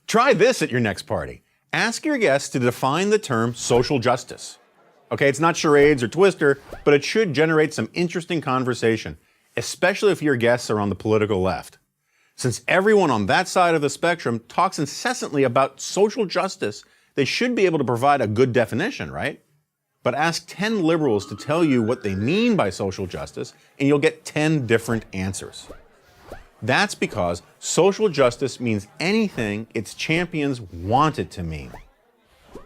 Try this at your next party. Ask your guests to define the term social justice. Okay, it's not charades or Twister, but it should generate some interesting conversation, especially if your guests are on the political left. Since everyone on that side of the spectrum talks incessantly about social justice, they should be able to provide a good definition, right? But ask 10 liberals to tell you what they mean by social justice, and you'll get 10 different answers. That's because social justice means anything its champions want it to mean.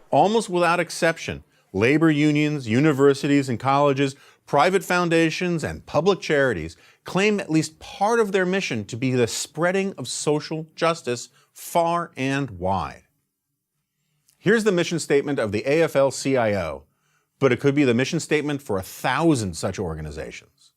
Almost without exception, labor unions, universities and colleges, private foundations, and public charities claim at least part of their mission to be the spreading of social justice far and wide. Here's the mission statement of the AFL-CIO, but it could be the mission statement for 1,000 such organizations.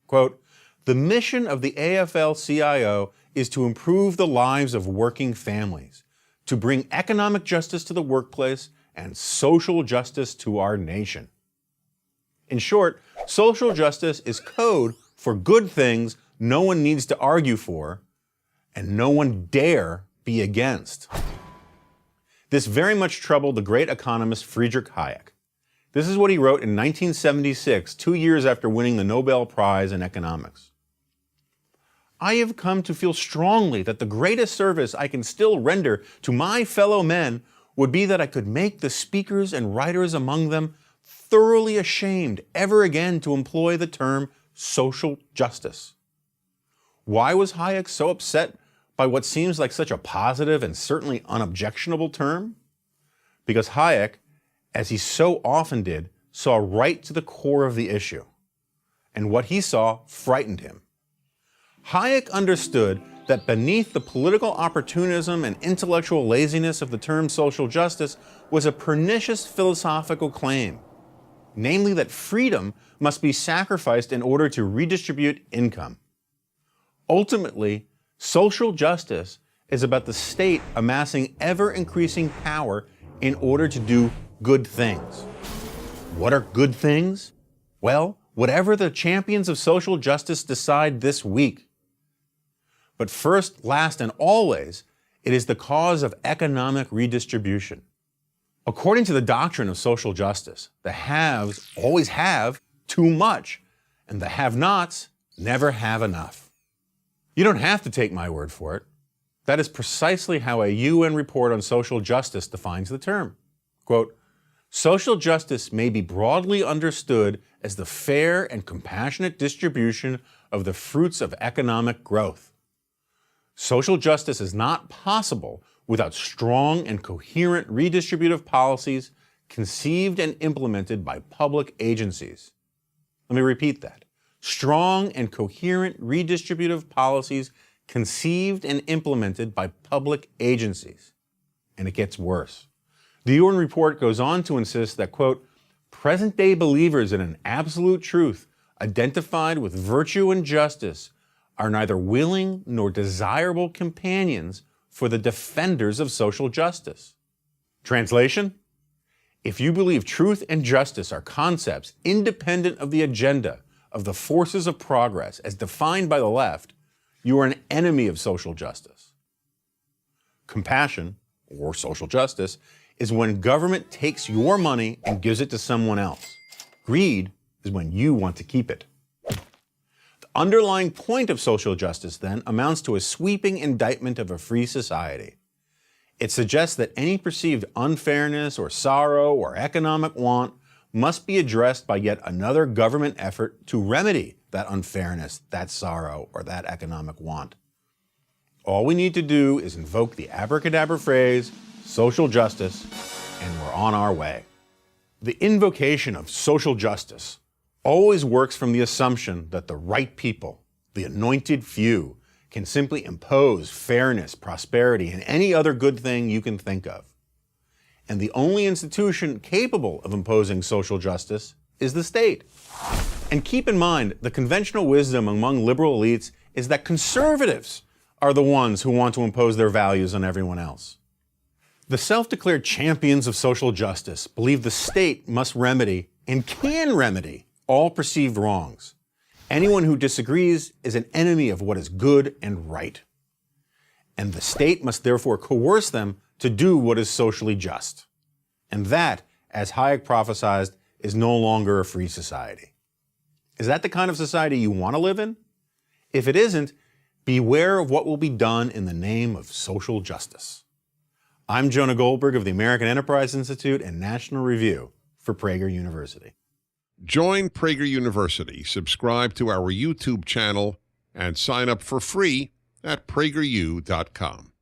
Quote, "The mission of the AFL-CIO is to improve the lives of working families, to bring economic justice to the workplace and social justice to our nation." In short, social justice is code for good things no one needs to argue for and no one dare be against. This very much troubled the great economist Friedrich Hayek. This is what he wrote in 1976, 2 years after winning the Nobel Prize in economics. "I have come to feel strongly that the greatest service I can still render to my fellow men would be that I could make the speakers and writers among them thoroughly ashamed ever again to employ the term social justice." Why was Hayek so upset by what seems like such a positive and certainly unobjectionable term? Because Hayek, as he so often did, saw right to the core of the issue. And what he saw frightened him. Hayek understood that beneath the political opportunism and intellectual laziness of the term social justice was a pernicious philosophical claim, namely that freedom must be sacrificed in order to redistribute income. Ultimately, social justice is about the state amassing ever-increasing power in order to do good things. What are good things? Well, whatever the champions of social justice decide this week. But first, last, and always, it is the cause of economic redistribution. According to the doctrine of social justice, the haves always have too much, and the have-nots never have enough. You don't have to take my word for it. That is precisely how a UN report on social justice defines the term. Quote, "Social justice may be broadly understood as the fair and compassionate distribution of the fruits of economic growth. Social justice is not possible without strong and coherent redistributive policies conceived and implemented by public agencies." Let me repeat that. Strong and coherent redistributive policies conceived and implemented by public agencies. And it gets worse. The UN report goes on to insist that, quote, "Present-day believers in an absolute truth identified with virtue and justice are neither willing nor desirable companions for the defenders of social justice." Translation? If you believe truth and justice are concepts independent of the agenda of the forces of progress as defined by the left, you are an enemy of social justice. Compassion, or social justice, is when government takes your money and gives it to someone else. Greed is when you want to keep it. The underlying point of social justice, then, amounts to a sweeping indictment of a free society. It suggests that any perceived unfairness or sorrow or economic want must be addressed by yet another government effort to remedy that unfairness, that sorrow, or that economic want. All we need to do is invoke the abracadabra phrase, social justice, and we're on our way. The invocation of social justice always works from the assumption that the right people, the anointed few, can simply impose fairness, prosperity, and any other good thing you can think of. And the only institution capable of imposing social justice is the state. And keep in mind, the conventional wisdom among liberal elites is that conservatives are the ones who want to impose their values on everyone else. The self-declared champions of social justice believe the state must remedy and can remedy all perceived wrongs. Anyone who disagrees is an enemy of what is good and right. and the state must therefore coerce them to do what is socially just. And that, as Hayek prophesied, is no longer a free society. Is that the kind of society you want to live in? If it isn't, beware of what will be done in the name of social justice. I'm Jonah Goldberg of the American Enterprise Institute and National Review for Prager University. Join Prager University, subscribe to our YouTube channel, and sign up for free at prageru.com.